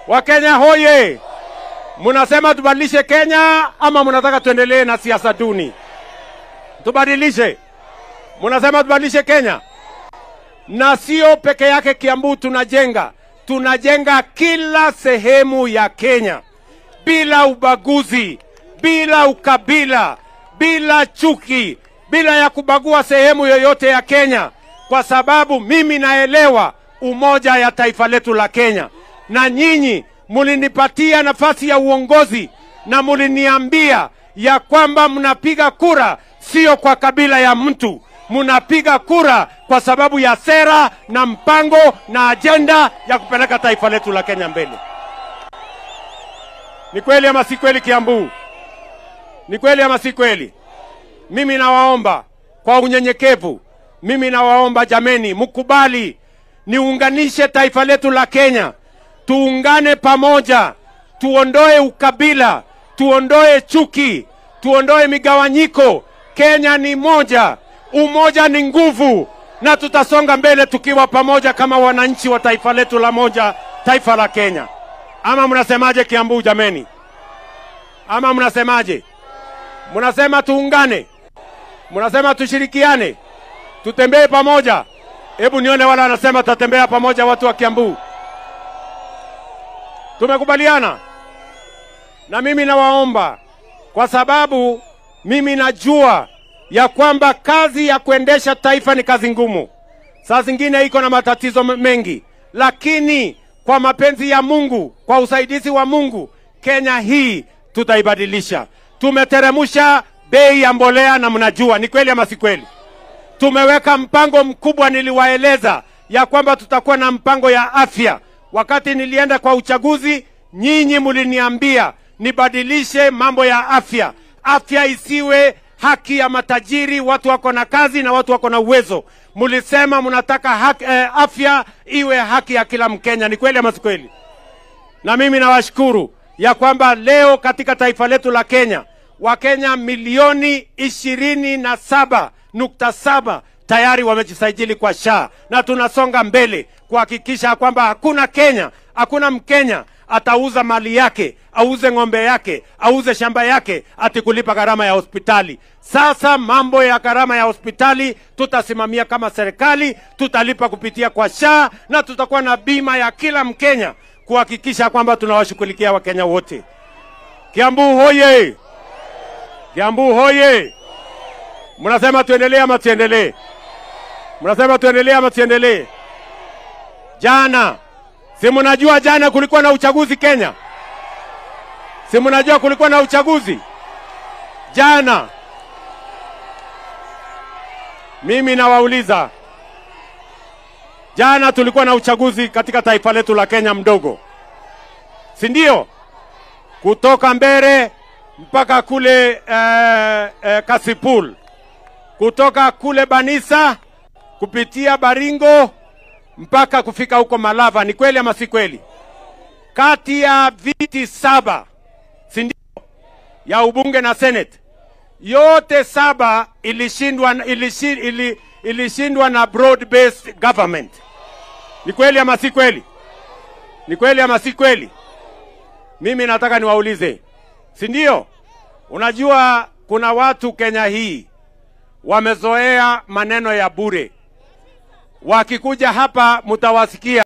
Wakenya hoye! Munasema tubadilishe Kenya ama munataka tuendelee na siasa duni? Tubadilishe. Munasema tubadilishe Kenya. Na sio peke yake Kiambu tunajenga kila sehemu ya Kenya, bila ubaguzi, bila ukabila, bila chuki, bila ya kubagua sehemu yoyote ya Kenya, kwa sababu mimi naelewa umoja ya taifa letu la Kenya. Na nyinyi mulinipatia nafasi ya uongozi na muliniambia ya kwamba mnapiga kura sio kwa kabila ya mtu, mnapiga kura kwa sababu ya sera na mpango na ajenda ya kupeleka taifa letu la Kenya mbele. Ni kweli ama si kweli Kiambu? Ni kweli ama si kweli? Mimi nawaomba kwa unyenyekevu, mimi nawaomba jameni, mkubali niunganishe taifa letu la Kenya. Tuungane pamoja, tuondoe ukabila, tuondoe chuki, tuondoe migawanyiko. Kenya ni moja, umoja ni nguvu, na tutasonga mbele tukiwa pamoja kama wananchi wa taifa letu la moja, taifa la Kenya. Ama mnasemaje Kiambu jameni? Ama mnasemaje? Mnasema tuungane? Mnasema tushirikiane? Tutembee pamoja? Hebu nione wala wanasema tutatembea pamoja watu wa Kiambu. Tumekubaliana? Na mimi nawaomba, kwa sababu mimi najua ya kwamba kazi ya kuendesha taifa ni kazi ngumu. Saa zingine iko na matatizo mengi, lakini kwa mapenzi ya Mungu, kwa usaidizi wa Mungu, Kenya hii tutaibadilisha. Tumeteremusha bei ya mbolea na mnajua, ni kweli ama si kweli? Tumeweka mpango mkubwa, niliwaeleza ya kwamba tutakuwa na mpango ya afya. Wakati nilienda kwa uchaguzi, nyinyi muliniambia nibadilishe mambo ya afya. Afya isiwe haki ya matajiri, watu wako na kazi na watu wako na uwezo. Mulisema mnataka afya iwe haki ya kila Mkenya. Ni kweli ama si kweli? Na mimi nawashukuru ya kwamba leo katika taifa letu la Kenya, Wakenya milioni 27.7 tayari wamejisajili kwa SHA, na tunasonga mbele kuhakikisha kwamba hakuna Mkenya atauza mali yake, auze ng'ombe yake, auze shamba yake ati kulipa gharama ya hospitali. Sasa mambo ya gharama ya hospitali tutasimamia kama serikali, tutalipa kupitia kwa SHA, na tutakuwa na bima ya kila Mkenya kuhakikisha kwamba tunawashughulikia Wakenya wote. Kiambu hoye! Kiambu hoye! Mnasema tuendelee ama tuendelee? Mnasema tuendelee ama tuendelee? Jana, si mnajua jana kulikuwa na uchaguzi Kenya? Si mnajua kulikuwa na uchaguzi jana? Mimi nawauliza, jana tulikuwa na uchaguzi katika taifa letu la Kenya mdogo, si ndio? Kutoka Mbere mpaka kule Kasipul, kutoka kule Banisa kupitia Baringo mpaka kufika huko Malava. Ni kweli ama si kweli? Kati ya viti 7, si ndio, ya ubunge na senate, yote 7 ilishindwa na broad based government. Ni kweli ama si kweli? Ni kweli ama si kweli? Mimi nataka niwaulize, si ndio? Unajua kuna watu Kenya hii wamezoea maneno ya bure. Wakikuja hapa mtawasikia